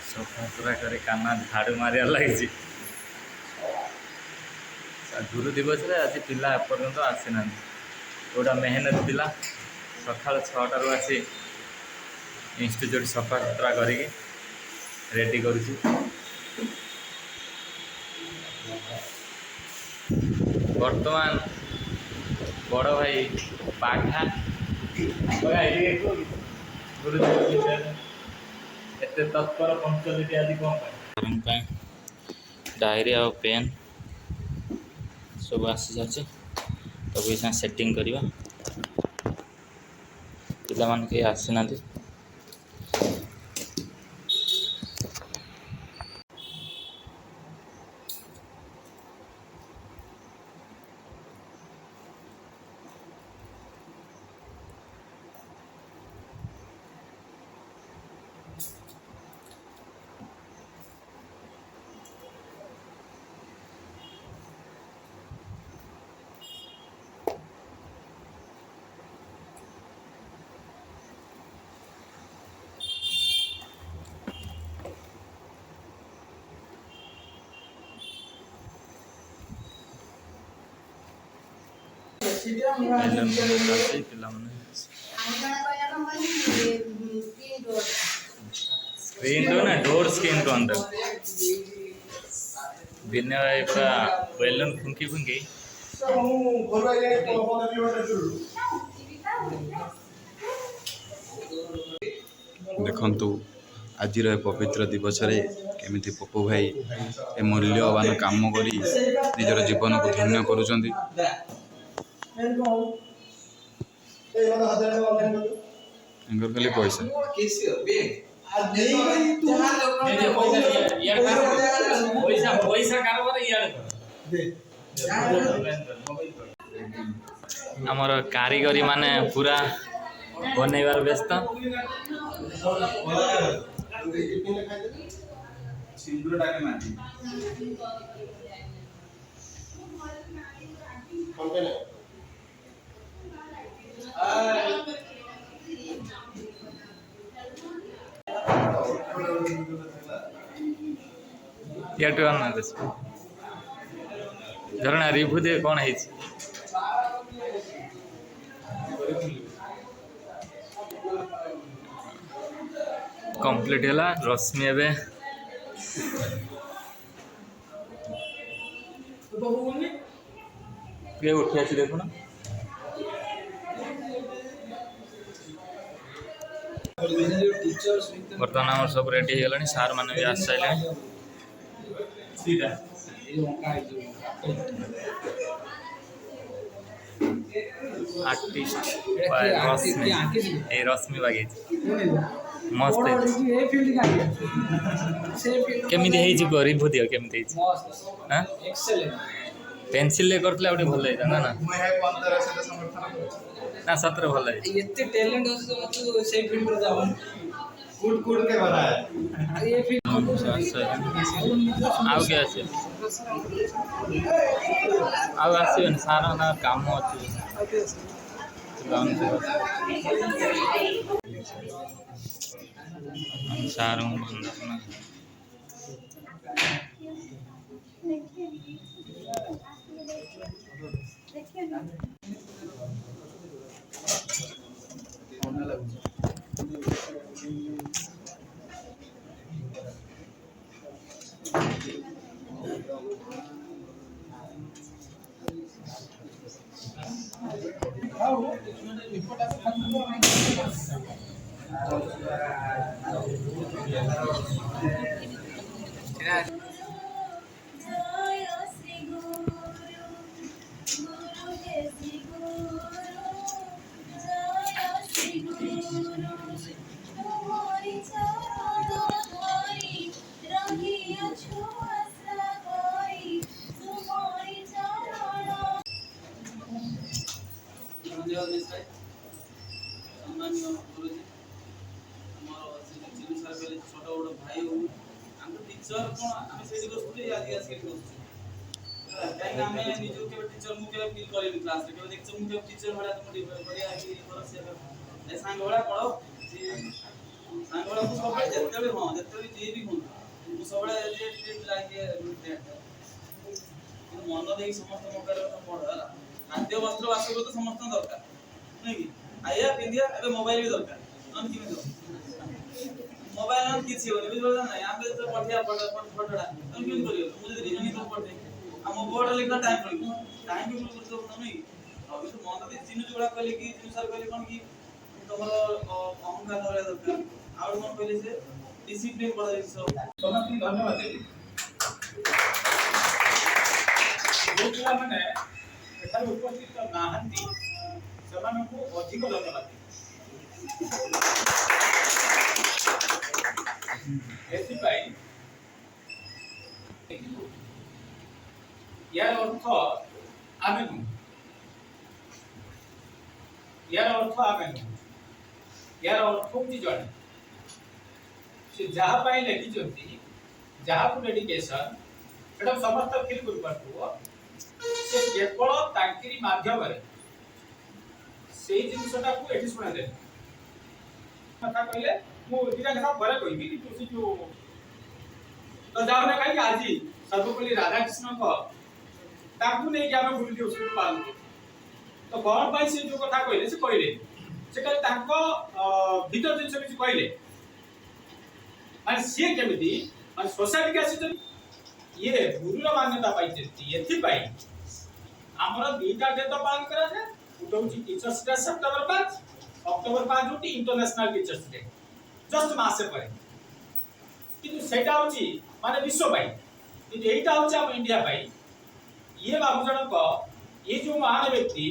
सफासुरा कर काना झाड़ू मारिया लगी गुरु दिवस रे आज पिला एपर्यंत आसीना गोटा मेहनत पिला सकाल 6टार आसी इंस्टीट्यूट सफासुतरा करी रेडी करुची वर्तमान बड़ भाई बाघा गुरु एत तत्पर पंचलिटी आज कौन डायरी आ पेन सब आसी जाए तो ये सेटिंग करवा पिला मान के आसीना स्क्रीन तो ना डोर स्क्रीन को अंदर दिन पूरा बैलून फुंकी फुंकी देखंतु आज पवित्र दिवस रे केमिति पप्पू भाई ए मूल्यवान काम करी निजर जीवन को धन्य करुचंदी खाली पैसा आमर कारीगरी माने पूरा बनैबार व्यस्त झरणा रिभू दे कौन है कंप्लीट है रश्मि एवं उठी आसी देखुन बर्तमान आम सब रेडी हो गला सार मैंने भी आस सारे आर्टिस्ट रश्मि रश्मि बागे मस्त केमी रिभू दियो केमी पेनसिल करते भल ना ना ना सतर भल आउ के आसबे सार ना काम अच्छे सार छोट बड़ भाई हो टीचर कौन आम से आज कहीं आम निज के टीचर मुझे फील करें क्लास रे देख मुझे टीचर भाया तुम सांग भाया पढ़ो ସାଙ୍ଗବେଳେ ମୁଁ ସବୁବେଳେ ଯେତେବେଳେ ଯିଏ ବି ହୁଅନ୍ତୁ ମୁଁ ସବୁବେଳେ କିନ୍ତୁ ମନ ଦେଇକି ସମସ୍ତ ମକାରେ ପଢ ହେଲା। ଖାଦ୍ୟ ବସ୍ତ୍ର ବାସଗୃହ ତ ସମସ୍ତଙ୍କ ଦରକାର ନୁହେଁ କି? ଖାଇବା ପିନ୍ଧିବା ଏବେ ମୋବାଇଲ ବି ଦରକାର ନହେଲେ କେମିତି ହବ? ମୋବାଇଲ ନହେଲେ କିଛି ହବନି ବୁଝିପାରିଲ ନା ନାଇଁ? ଆମେ ଯେତେବେଳେ ପଠେଇବା ଫଟୋଟା ତମେ କେମିତି କରିବ? ମୁଁ ଯଦି ରିଜନିଂ ତ ପଠେଇ ଆଉ ମୋ ବୋର୍ଡରେ ଲେଖିଲା ଟାଇମ୍ ପଡ଼ିବ ଟାଇମ୍ ବି ଗୁରୁତ୍ୱପୂର୍ଣ୍ଣ ନୁହେଁ କି? ଆଉ କିନ୍ତୁ ମନ ଦେଇ ଚିହ୍ନ ଯୋଉଗୁଡ଼ା କହିଲେ କି ଚିହ୍ନ ସାର୍ କହିଲେ କ'ଣ କି ତମର ଅହଙ୍କାର ରହିବା ଦରକାର। ଆଉ କ'ଣ କହିଲେ ସେ ଡିସିପ୍ଲିନ ବଡ଼ ଜିନିଷ। ସମସ୍ତଙ୍କୁ ଧନ୍ୟବାଦ ଦେବି। ଯେଉଁ ପିଲାମାନେ ଏଠାରେ ଉପସ୍ଥିତ ନାହାନ୍ତି ସେମାନଙ୍କୁ ଅଧିକ ଧନ୍ୟବାଦ ଦେବି। ଏଥିପାଇଁ यार अर्थ आमे नु यार अर्थ आमे नु यार अर्थ होती जड़े से जहा पाई लेखि जंती जहा को डेडिकेशन एटा समस्त फील कर पाथुओ से केवल तांकरी माध्यम रे सेही जिंसटा को एठी सुना दे कथा कहले मु दिना कथा बरे कहबी कि तुसी जो तो जावने काई आज सर्वपल्ली राधा कृष्ण को ताकू नहीं कि आमे गुरुजी उसको पालते तो कौन पाई से जो कथा कहले से कहले ताको भीतर जिंस किछ कहले माने से केमिति माने सोसाइटी के आसी ये गुरुर मान्यता पाइते एथि पाई हमर दुईटा डेट पालन करा है उतो होची टीचर्स डे सेप्टेम्बर 5 अक्टोबर 5 होती इंटरनेशनल टीचर्स डे जस्ट मासे परे किंतु सेटा होची माने विश्व पाई किंतु एटा होची हम इंडिया पाई ये बाबू जनक ये जो महान व्यक्ति